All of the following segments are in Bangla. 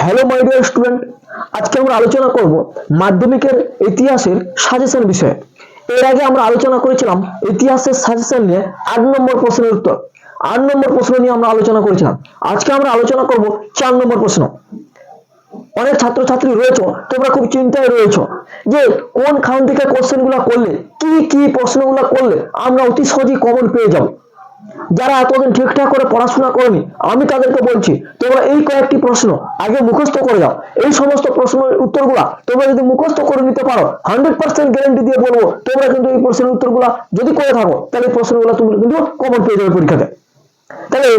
হ্যালো মাই ডিয়ার স্টুডেন্ট, আজকে আমরা আলোচনা করব মাধ্যমিকের ইতিহাসের সাজেশন বিষয়ে। এর আগে আমরা আলোচনা করেছিলাম ইতিহাসের সাজেশন নিয়ে 8 নম্বর প্রশ্নের উত্তর। 8 নম্বর প্রশ্ন নিয়ে আমরা আলোচনা করেছিলাম। আজকে আমরা আলোচনা করব 4 নম্বর প্রশ্ন। অনেক ছাত্রছাত্রী রয়েছে, তোমরা খুব চিন্তায় রয়েছে যে কোন খান থেকে কোশ্চেনগুলো করলে কি প্রশ্নগুলো করলে আমরা অতি সহজেই কমন পেয়ে যাব। যারা এতদিন ঠিকঠাক করে পড়াশোনা করেনি, আমি তাদেরকে বলছি তোমরা এই কয়েকটি প্রশ্ন আগে মুখস্থ করে যাও। এই সমস্ত প্রশ্নের উত্তরগুলা তোমরা যদি মুখস্থ করে নিতে পারো, 100% গ্যারান্টি দিয়ে বলবো তোমরা কিন্তু এই প্রশ্নের উত্তরগুলা যদি করে থাকো তাহলে এই প্রশ্নগুলো তুমি কিন্তু কমন পেয়ে যাবে পরীক্ষাতে। তাহলে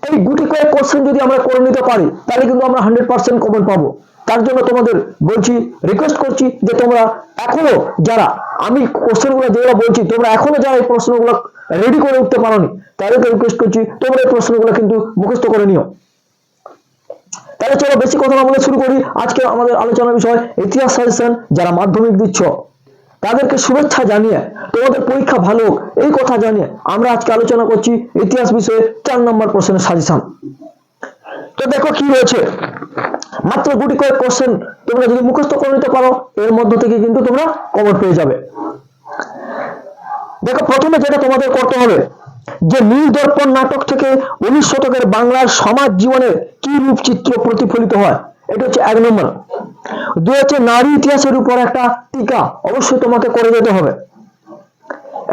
এই গুটি কয়েক কোশ্চেন যদি আমরা করে নিতে পারি তাহলে কিন্তু আমরা 100% কমন পাবো। তার জন্য তোমাদের বলছি, রিকোয়েস্ট করছি যে তোমরা এখনো যারা আমি কোশ্চেনগুলো যেগুলো বলছি তোমরা এখনো যারা এই প্রশ্নগুলো রেডি করে উঠতে পারোনি তাদেরকে রিকোয়েস্ট করছি তোমরা এই প্রশ্নগুলো কিন্তু মুখস্থ করে নিও। তাহলে চলো বেশি কথা না বলে শুরু করি। আজকে আমাদের আলোচনার বিষয় ইতিহাস সাজেশন। যারা মাধ্যমিক দিচ্ছ তাদেরকে শুভেচ্ছা জানিয়ে তোমাদের পরীক্ষা ভালো হোক এই কথা জানিয়ে আমরা আজকে আলোচনা করছি ইতিহাস বিষয়ে 4 নম্বর প্রশ্নের সাজেশন। তো দেখো কি হয়েছে, মাত্র গুটি কয়েক কোশ্চেন তোমরা যদি মুখস্থ করে নিতে পারো এর মধ্য থেকে কিন্তু তোমরা কমন পেয়ে যাবে। দেখো প্রথমে যেটা তোমাদের করতে হবে যে নীল দর্পণ নাটক থেকে 19 শতকের বাংলার সমাজ জীবনের কি রূপ চিত্র প্রতিফলিত হয়, এটা হচ্ছে 1 নম্বর। 2 হচ্ছে নারী ইতিহাসের উপর একটা টিকা, অবশ্যই তোমাকে করে যেতে হবে।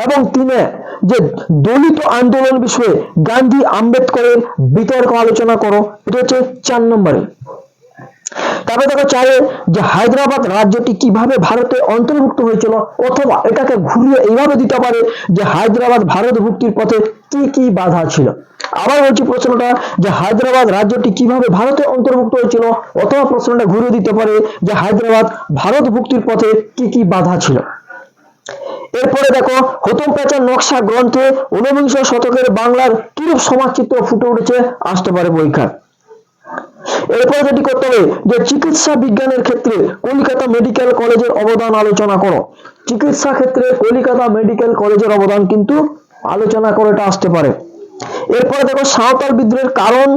এবং 3 যে দলিত আন্দোলন বিষয়ে গান্ধী আম্বেদকরের বিতর্ক আলোচনা করো, এটা হচ্ছে 4 নম্বরে। তারপরে দেখো 4 যে হায়দ্রাবাদ রাজ্যটি কিভাবে ভারতে অন্তর্ভুক্ত হয়েছিল, অথবা এটাকে ঘুরিয়ে এইভাবে দিতে পারে যে হায়দ্রাবাদ ভারত ভুক্তির পথে কি বাধা ছিল। আবার বলছি প্রশ্নটা যে হায়দ্রাবাদ রাজ্যটি কিভাবে ভারতে অন্তর্ভুক্ত হয়েছিল, অথবা প্রশ্নটা ঘুরিয়ে দিতে পারে যে হায়দ্রাবাদ ভারত ভুক্তির পথে কি বাধা ছিল। এরপরে দেখো হুতুম প্যাঁচার নকশা গ্রন্থে 19 শতকের বাংলার কিরূপ সমাজচিত্র ফুটে উঠেছে, আসতে পারে পরীক্ষা। এরপরে যেটি করতে হবে যে চিকিৎসা বিজ্ঞানের ক্ষেত্রে কলকাতা মেডিকেল কলেজের অবদান আলোচনা করো। চিকিৎসা ক্ষেত্রে কলকাতা মেডিকেল কলেজের অবদান কিন্তু আলোচনা করে এটা আসতে পারে। এরপরে দেখো সাঁওতাল বিদ্রোহের কারণ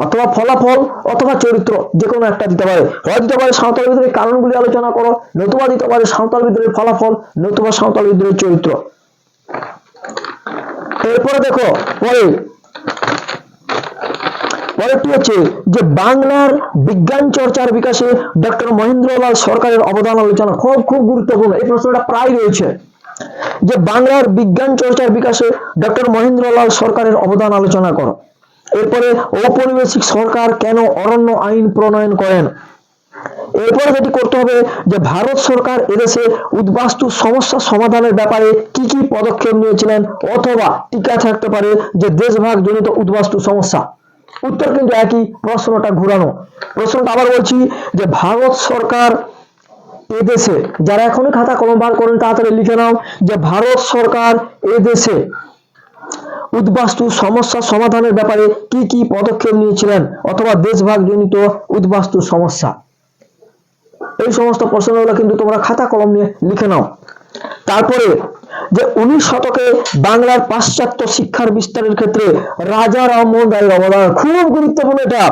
অথবা ফলাফল অথবা চরিত্র যে কোনো একটা দিতে পারে। হয় দিতে পারে সাঁওতাল বিদ্রোহের কারণগুলি আলোচনা করো, নতুবা দিতে পারে সাঁওতাল বিদ্রোহের ফলাফল, নতুবা সাঁওতাল বিদ্রোহের চরিত্র। এরপরে দেখো পরেরটি হচ্ছে যে বাংলার বিজ্ঞান চর্চার বিকাশে ডক্টর মহেন্দ্রলাল সরকারের অবদান আলোচনা। খুব গুরুত্বপূর্ণ এই প্রশ্নটা প্রায় রয়েছে যে বাংলার বিজ্ঞান চর্চার বিকাশে ডক্টর মহেন্দ্রলাল সরকারের অবদান আলোচনা করো। এরপরে ঔপনিবেশিক সরকার কেন অরণ্য আইন প্রণয়ন করেন। এরপরে যেটি করতে হবে যে ভারত সরকার এদেশে উদ্বাস্তু সমস্যা সমাধানের ব্যাপারে কি পদক্ষেপ নিয়েছিলেন, অথবা টিকা থাকতে পারে যে দেশভাগ জনিত উদ্বাস্তু সমস্যা। উত্তর কিন্তু একই, প্রশ্নটা ঘুরানো। প্রশ্নটা আবার বলছি যে ভারত সরকার এদেশে, যারা এখনো খাতা কলম বার করেন তাড়াতাড়ি লিখে নাও যে ভারত সরকার এদেশে উদ্বাস্তু সমস্যা সমাধানের ব্যাপারে কি পদক্ষেপ নিয়েছিলেন, অথবা দেশভাগ জনিত উদ্বাস্তু সমস্যা। এই সমস্ত প্রশ্নগুলো কিন্তু তোমরা খাতা কলম নিয়ে লিখে নাও। তারপরে যে 19 শতকে বাংলার পাশ্চাত্য শিক্ষার বিস্তারের ক্ষেত্রে রাজা রামমোহন রায়ের অবদান খুব গুরুত্বপূর্ণ। এটা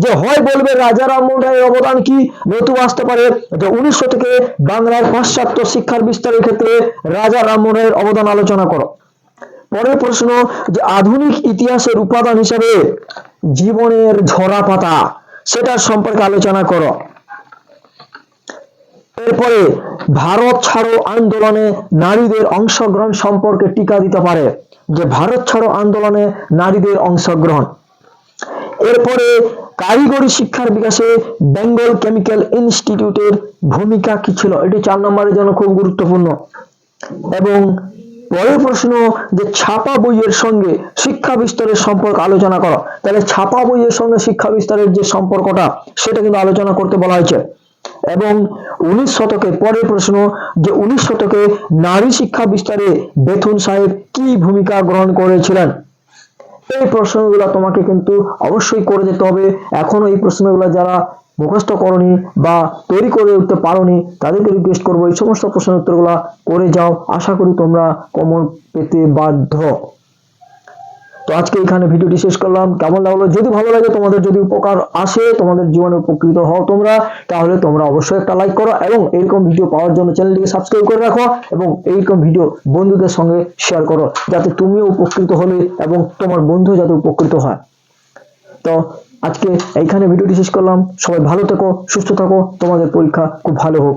যে হয় বলবে রাজা রামমোহন রায়ের অবদান কি, নতুবা আসতে পারে যে 19 শতকে বাংলার পাশ্চাত্য শিক্ষার বিস্তারের ক্ষেত্রে রাজা রামমোহন রায়ের অবদান আলোচনা করো। পরের প্রশ্ন যে আধুনিক ইতিহাসের উপাদান হিসেবে জীবনের ঝরা পাতা, সেটার সম্পর্কে আলোচনা করো। এরপরে ভারত ছাড়ো আন্দোলনে নারীদের অংশগ্রহণ সম্পর্কে টিকা দিতে পারে যে ভারত ছাড়ো আন্দোলনে নারীদের অংশগ্রহণ। এরপরে কারিগরি শিক্ষার বিকাশে বেঙ্গল কেমিক্যাল ইনস্টিটিউটের ভূমিকা কি ছিল, এটি 4 নম্বরের জন্য খুব গুরুত্বপূর্ণ। এবং পরের প্রশ্ন যে ছাপা বইয়ের সঙ্গে শিক্ষা বিস্তারের সম্পর্ক আলোচনা করো। তাহলে ছাপা বইয়ের সঙ্গে শিক্ষা বিস্তারের যে সম্পর্কটা সেটা কিন্তু আলোচনা করতে বলা হয়েছে। এবং 19 শতকে পরের প্রশ্ন যে 19 শতকে নারী শিক্ষা বিস্তারে বেথুন সাহেব কি ভূমিকা গ্রহণ করেছিলেন। এই প্রশ্নগুলো তোমাকে কিন্তু অবশ্যই করে যেতে হবে। এখনো এই প্রশ্নগুলো যারা মুখস্থ করনি বা তৈরি করে উঠতে পারোনি তাদেরকে রিকোয়েস্ট করবো এই সমস্ত প্রশ্নের উত্তরগুলো করে যাও, আশা করি তোমরা কমন পেতে বাধ্য। তো আজকে এখানে ভিডিওটি শেষ করলাম। কেমন লাগলো? যদি ভালো লাগে, তোমাদের যদি উপকার আসে, তোমাদের জীবনে উপকৃত হও তোমরা, তাহলে তোমরা অবশ্যই একটা লাইক করো এবং এইরকম ভিডিও পাওয়ার জন্য চ্যানেলটিকে সাবস্ক্রাইব করে রাখো এবং এইরকম ভিডিও বন্ধুদের সঙ্গে শেয়ার করো, যাতে তুমিও উপকৃত হলে এবং তোমার বন্ধু যাতে উপকৃত হয়। তো আজকে এইখানে ভিডিওটি শেষ করলাম। সবাই ভালো থেকো, সুস্থ থাকো, তোমাদের পরীক্ষা খুব ভালো হোক।